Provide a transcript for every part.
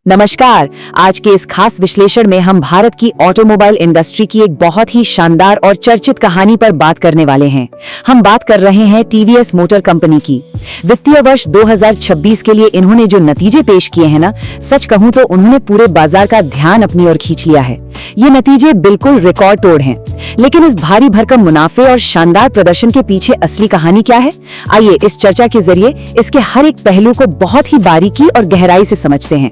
नमस्कार। आज के इस खास विश्लेषण में हम भारत की ऑटोमोबाइल इंडस्ट्री की एक बहुत ही शानदार और चर्चित कहानी पर बात करने वाले हैं। हम बात कर रहे हैं टीवीएस मोटर कंपनी की। वित्तीय वर्ष 2026 के लिए इन्होंने जो नतीजे पेश किए हैं ना, सच कहूं तो उन्होंने पूरे बाजार का ध्यान अपनी ओर खींच लिया है। ये नतीजे बिल्कुल रिकॉर्ड तोड़ हैं। लेकिन इस भारी भरकम मुनाफे और शानदार प्रदर्शन के पीछे असली कहानी क्या है? आइए इस चर्चा के जरिए इसके हर एक पहलू को बहुत ही बारीकी और गहराई से समझते हैं।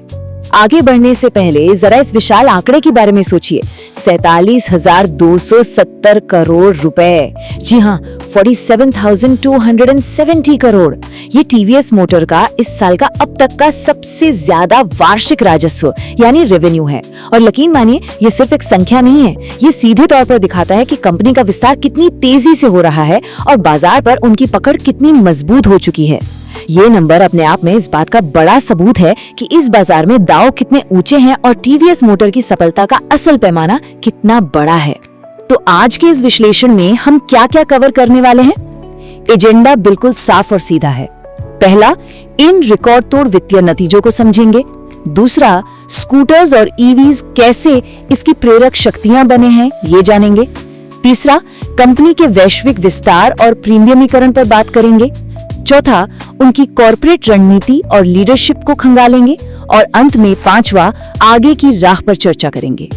आगे बढ़ने से पहले जरा इस विशाल आंकड़े के बारे में सोचिए। 47,270 करोड़ रुपए। जी हाँ, 47,270 करोड़। ये टीवीएस मोटर का इस साल का अब तक का सबसे ज्यादा वार्षिक राजस्व यानी रेवेन्यू है। और यकीन मानिए, ये सिर्फ एक संख्या नहीं है, ये सीधे तौर पर दिखाता है कि कंपनी का विस्तार कितनी तेजी से हो रहा है और बाजार पर उनकी पकड़ कितनी मजबूत हो चुकी है। ये नंबर अपने आप में इस बात का बड़ा सबूत है कि इस बाजार में दांव कितने ऊंचे हैं और टीवीएस मोटर की सफलता का असल पैमाना कितना बड़ा है। तो आज के इस विश्लेषण में हम क्या क्या कवर करने वाले हैं? एजेंडा बिल्कुल साफ और सीधा है। पहला, इन रिकॉर्ड तोड़ वित्तीय नतीजों को समझेंगे। दूसरा, स्कूटर्स और ईवीज कैसे इसकी प्रेरक शक्तियां बने हैं, ये जानेंगे। तीसरा, कंपनी के वैश्विक विस्तार और प्रीमियमीकरण पर बात करेंगे। चौथा, उनकी कॉर्पोरेट रणनीति और लीडरशिप को खंगालेंगे। और अंत में पांचवा, आगे की राह पर चर्चा करेंगे।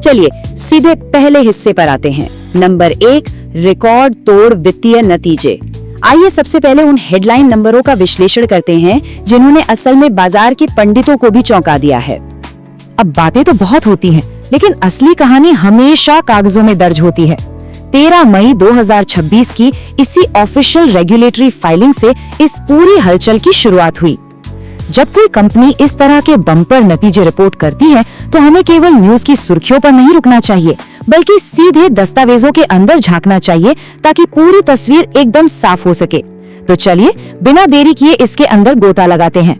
चलिए सीधे पहले हिस्से पर आते हैं। नंबर 1, रिकॉर्ड तोड़ वित्तीय नतीजे। आइए सबसे पहले उन हेडलाइन नंबरों का विश्लेषण करते हैं जिन्होंने असल में बाजार के पंडितों को भी चौंका दिया है। अब बातें तो बहुत होती हैं, लेकिन असली कहानी हमेशा कागजों में दर्ज होती है। 13 मई 2026 की इसी ऑफिशियल रेगुलेटरी फाइलिंग से इस पूरी हलचल की शुरुआत हुई। जब कोई कंपनी इस तरह के बम्पर नतीजे रिपोर्ट करती है तो हमें केवल न्यूज की सुर्खियों पर नहीं रुकना चाहिए, बल्कि सीधे दस्तावेजों के अंदर झांकना चाहिए ताकि पूरी तस्वीर एकदम साफ हो सके। तो चलिए बिना देरी किए इसके अंदर गोता लगाते हैं।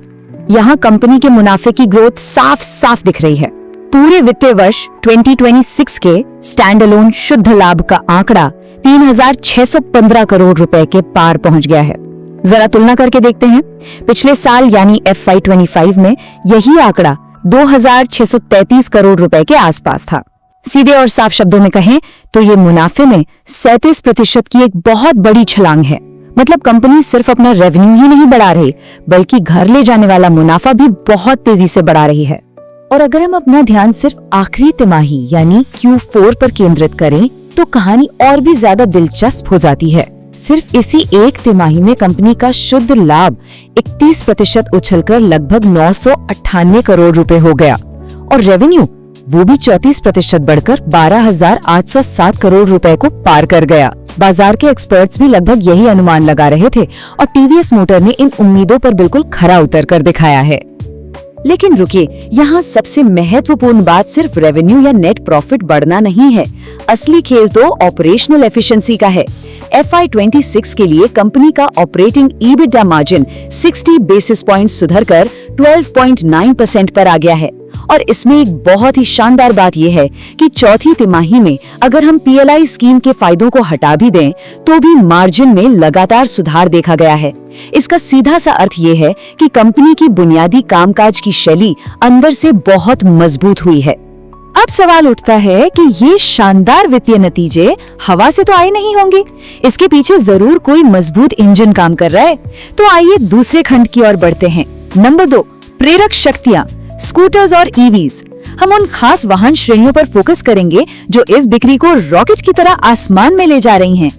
यहाँ कंपनी के मुनाफे की ग्रोथ साफ साफ दिख रही है। पूरे वित्तीय वर्ष 2026 के स्टैंड अलोन शुद्ध लाभ का आंकड़ा 3,615 करोड़ रुपए के पार पहुंच गया है। जरा तुलना करके देखते हैं। पिछले साल यानी FY25 में यही आंकड़ा 2,633 करोड़ रुपए के आसपास था। सीधे और साफ शब्दों में कहें तो ये मुनाफे में 37% की एक बहुत बड़ी छलांग है। मतलब कंपनी सिर्फ अपना रेवेन्यू ही नहीं बढ़ा रही, बल्कि घर ले जाने वाला मुनाफा भी बहुत तेजी से बढ़ा रही है। और अगर हम अपना ध्यान सिर्फ आखिरी तिमाही यानी Q4 पर केंद्रित करें तो कहानी और भी ज्यादा दिलचस्प हो जाती है। सिर्फ इसी एक तिमाही में कंपनी का शुद्ध लाभ 31% उछलकर लगभग 998 करोड़ रुपए हो गया और रेवेन्यू वो भी 34% बढ़कर 12,807 करोड़ रुपए को पार कर गया। बाजार के एक्सपर्ट्स भी लगभग यही अनुमान लगा रहे थे और टीवीएस मोटर ने इन उम्मीदों पर बिल्कुल खरा उतर कर दिखाया है। लेकिन रुकिए, यहाँ सबसे महत्वपूर्ण बात सिर्फ रेवेन्यू या नेट प्रॉफिट बढ़ना नहीं है। असली खेल तो ऑपरेशनल एफिशिएंसी का है। FY26 के लिए कंपनी का operating EBITDA margin 60 basis point सुधरकर 12.9% पर आ गया है। और इसमें एक बहुत ही शानदार बात यह है कि चौथी तिमाही में अगर हम PLI स्कीम के फायदों को हटा भी दें तो भी मार्जिन में लगातार सुधार देखा गया है। इसका सीधा सा अर्थ ये है कि कंपनी की बुनियादी कामकाज की शैली अंदर से बहुत मजबूत हुई है। अब सवाल उठता है कि ये शानदार वित्तीय नतीजे हवा से तो आए नहीं होंगे, इसके पीछे जरूर कोई मजबूत इंजन काम कर रहा है। तो आइए दूसरे खंड की ओर बढ़ते हैं। नंबर 2, प्रेरक शक्तियां, स्कूटर्स और ईवीज। हम उन खास वाहन श्रेणियों पर फोकस करेंगे जो इस बिक्री को रॉकेट की तरह आसमान में ले जा रही हैं।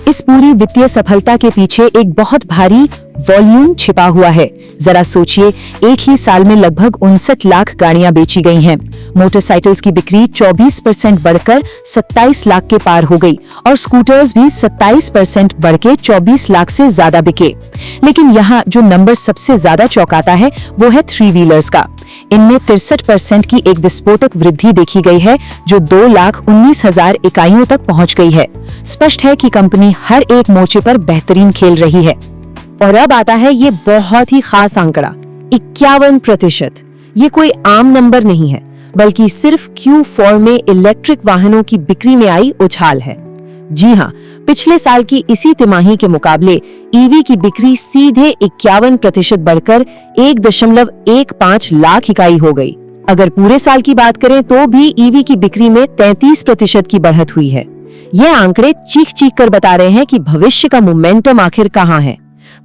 इस पूरी वित्तीय सफलता के पीछे एक बहुत भारी वॉल्यूम छिपा हुआ है। जरा सोचिए, एक ही साल में लगभग 59 लाख गाड़ियां बेची गई हैं। मोटरसाइकिल्स की बिक्री 24% बढ़कर 27 लाख के पार हो गई और स्कूटर्स भी 27% बढ़ के 24 लाख से ज्यादा बिके। लेकिन यहाँ जो नंबर सबसे ज्यादा चौंकाता है वो है 3 व्हीलर्स का। इनमें 63% की एक विस्फोटक वृद्धि देखी गई है जो 2,19,000 इकाइयों तक पहुंच गई है। स्पष्ट है कि कंपनी हर एक मोर्चे पर बेहतरीन खेल रही है। और अब आता है ये बहुत ही खास आंकड़ा 51%। ये कोई आम नंबर नहीं है, बल्कि सिर्फ Q4 में इलेक्ट्रिक वाहनों की बिक्री में आई उछाल है। जी हाँ, पिछले साल की इसी तिमाही के मुकाबले ईवी की बिक्री सीधे 51% बढ़कर 1.15 लाख इकाई हो गई। अगर पूरे साल की बात करें तो भी ईवी की बिक्री में 33% की बढ़त हुई है। ये आंकड़े चीख चीख कर बता रहे हैं कि भविष्य का मोमेंटम आखिर कहाँ है।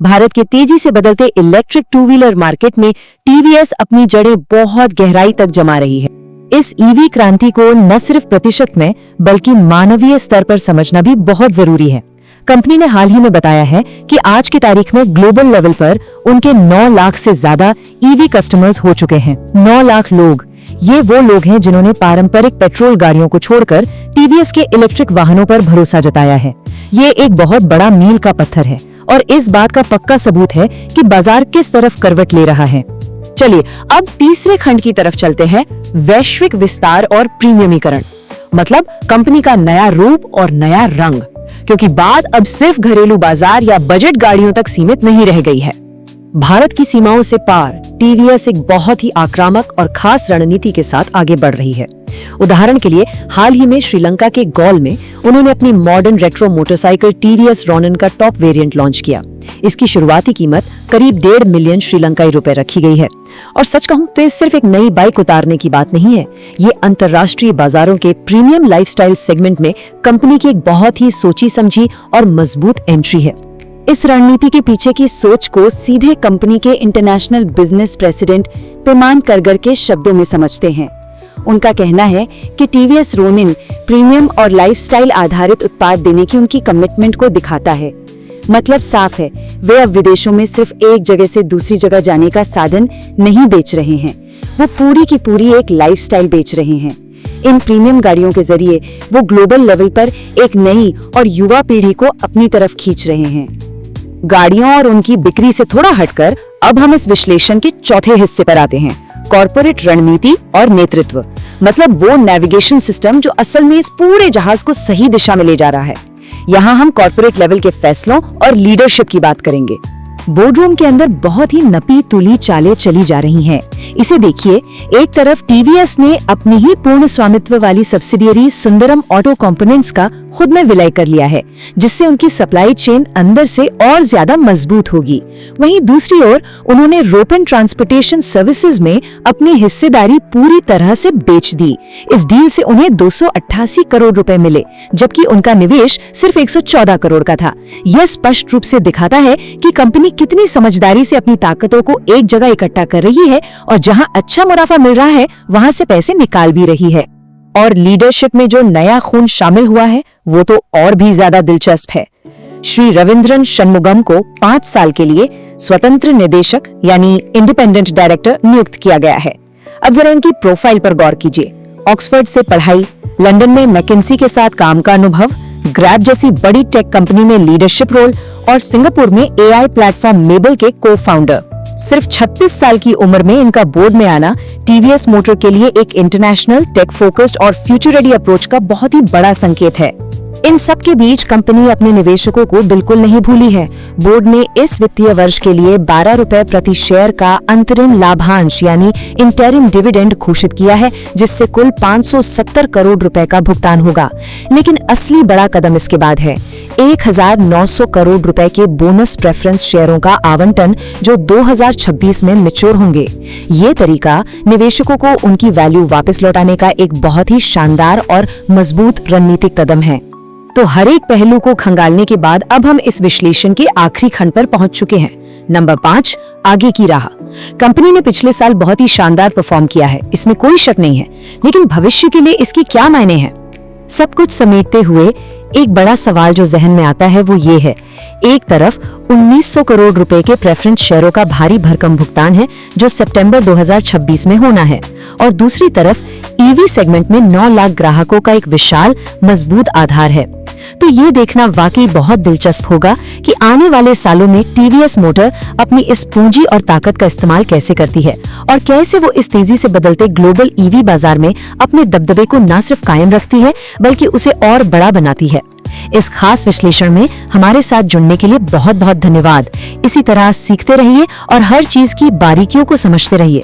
भारत के तेजी से बदलते इलेक्ट्रिक टू व्हीलर मार्केट में टीवीएस अपनी जड़ें बहुत गहराई तक जमा रही है। इस ईवी क्रांति को न सिर्फ प्रतिशत में बल्कि मानवीय स्तर पर समझना भी बहुत जरूरी है। कंपनी ने हाल ही में बताया है कि आज की तारीख में ग्लोबल लेवल पर उनके 9 लाख से ज्यादा ईवी कस्टमर्स हो चुके हैं। 9 लाख लोग, ये वो लोग हैं जिन्होंने पारंपरिक पेट्रोल गाड़ियों को छोड़कर टीवीएस के इलेक्ट्रिक वाहनों पर भरोसा जताया है। ये एक बहुत बड़ा मील का पत्थर है और इस बात का पक्का सबूत है कि बाजार किस तरफ करवट ले रहा है। चलिए अब तीसरे खंड की तरफ चलते हैं, वैश्विक विस्तार और प्रीमियमीकरण, मतलब कंपनी का नया रूप और नया रंग। क्योंकि बात अब सिर्फ घरेलू बाजार या बजट गाड़ियों तक सीमित नहीं रह गई है। भारत की सीमाओं से पार टीवीएस एक बहुत ही आक्रामक और खास रणनीति के साथ आगे बढ़ रही है। उदाहरण के लिए हाल ही में श्रीलंका के गौल में उन्होंने अपनी modern retro motorcycle TVS Ronin का टॉप वेरिएंट लॉन्च किया। इसकी शुरुआती कीमत करीब 1.5 मिलियन श्रीलंकाई रुपए रखी गई है। और सच कहूं तो ये सिर्फ एक नई बाइक उतारने की बात नहीं है, ये अंतर्राष्ट्रीय बाजारों के प्रीमियम लाइफस्टाइल सेगमेंट में कंपनी की एक बहुत ही सोची समझी और मजबूत एंट्री है। इस रणनीति के पीछे की सोच को सीधे कंपनी के इंटरनेशनल बिजनेस प्रेसिडेंट पेमान करगर के शब्दों में समझते हैं। उनका कहना है कि टीवीएस रोनिन प्रीमियम और लाइफस्टाइल आधारित उत्पाद देने की उनकी कमिटमेंट को दिखाता है। मतलब साफ है, वे अब विदेशों में सिर्फ एक जगह से दूसरी जगह जाने का साधन नहीं बेच रहे हैं, वो पूरी की पूरी एक लाइफस्टाइल बेच रहे हैं। इन प्रीमियम गाड़ियों के जरिए वो ग्लोबल लेवल पर एक नई और युवा पीढ़ी को अपनी तरफ खींच रहे हैं। गाड़ियों और उनकी बिक्री से थोड़ा हटकर अब हम इस विश्लेषण के चौथे हिस्से पर आते हैं, कॉर्पोरेट रणनीति और नेतृत्व, मतलब वो नेविगेशन सिस्टम जो असल में इस पूरे जहाज को सही दिशा में ले जा रहा है। यहाँ हम कॉर्पोरेट लेवल के फैसलों और लीडरशिप की बात करेंगे। बोर्डरूम के अंदर बहुत ही नपी तुली चालें चली जा रही हैं। इसे देखिए, एक तरफ टीवीएस ने अपनी ही पूर्ण स्वामित्व वाली सब्सिडियरी सुंदरम ऑटो कंपोनेंट्स का खुद में विलय कर लिया है, जिससे उनकी सप्लाई चेन अंदर से और ज्यादा मजबूत होगी। वहीं दूसरी ओर उन्होंने रोपन ट्रांसपोर्टेशन सर्विसेज में अपनी हिस्सेदारी पूरी तरह से बेच दी। इस डील से उन्हें 288 करोड़ रुपए मिले, जबकि उनका निवेश सिर्फ 114 करोड़ का था। यह स्पष्ट रूप से दिखाता है कि कंपनी कितनी समझदारी से अपनी ताकतों को एक जगह इकट्ठा कर रही है और जहां अच्छा मुनाफा मिल रहा है वहां से पैसे निकाल भी रही है। और लीडरशिप में जो नया खून शामिल हुआ है वो तो और भी ज्यादा दिलचस्प है। श्री रविंद्रन षणमुगम को 5 साल के लिए स्वतंत्र निदेशक यानी इंडिपेंडेंट डायरेक्टर नियुक्त किया गया है। अब जरा इनकी प्रोफाइल पर गौर कीजिए। ऑक्सफोर्ड से पढ़ाई, लंदन में मैकिन्सी के साथ काम का अनुभव, ग्रैब जैसी बड़ी टेक कंपनी में लीडरशिप रोल और सिंगापुर में एआई प्लेटफॉर्म मेबल के को-फाउंडर। सिर्फ 36 साल की उम्र में इनका बोर्ड में आना टीवीएस मोटर के लिए एक इंटरनेशनल टेक फोकस्ड और फ्यूचर रेडी अप्रोच का बहुत ही बड़ा संकेत है। इन सब के बीच कंपनी अपने निवेशकों को बिल्कुल नहीं भूली है। बोर्ड ने इस वित्तीय वर्ष के लिए 12 रुपए प्रति शेयर का अंतरिम लाभांश यानी इंटरिम डिविडेंड घोषित किया है, जिससे कुल 570 करोड़ रुपए का भुगतान होगा। लेकिन असली बड़ा कदम इसके बाद है, 1900 करोड़ रुपए के बोनस प्रेफरेंस शेयरों का आवंटन जो 2026 में मैच्योर होंगे। ये तरीका निवेशकों को उनकी वैल्यू वापस लौटाने का एक बहुत ही शानदार और मजबूत रणनीतिक कदम है। तो हर एक पहलू को खंगालने के बाद अब हम इस विश्लेषण के आखिरी खंड पर पहुंच चुके हैं। नंबर 5, आगे की राह। कंपनी ने पिछले साल बहुत ही शानदार परफॉर्म किया है, इसमें कोई शक नहीं है, लेकिन भविष्य के लिए इसकी क्या मायने हैं? सब कुछ समेटते हुए एक बड़ा सवाल जो जहन में आता है वो ये है, एक तरफ 1900 करोड़ रुपए के प्रेफरेंस शेयरों का भारी भरकम भुगतान है जो सितंबर 2026 में होना है, और दूसरी तरफ ईवी सेगमेंट में 9 लाख ग्राहकों का एक विशाल मजबूत आधार है। तो ये देखना वाकई बहुत दिलचस्प होगा कि आने वाले सालों में टीवीएस मोटर अपनी इस पूंजी और ताकत का इस्तेमाल कैसे करती है और कैसे वो इस तेजी से बदलते ग्लोबल ईवी बाजार में अपने दबदबे को न सिर्फ कायम रखती है बल्कि उसे और बड़ा बनाती है। इस खास विश्लेषण में हमारे साथ जुड़ने के लिए बहुत बहुत धन्यवाद। इसी तरह सीखते रहिए और हर चीज की बारीकियों को समझते रहिए।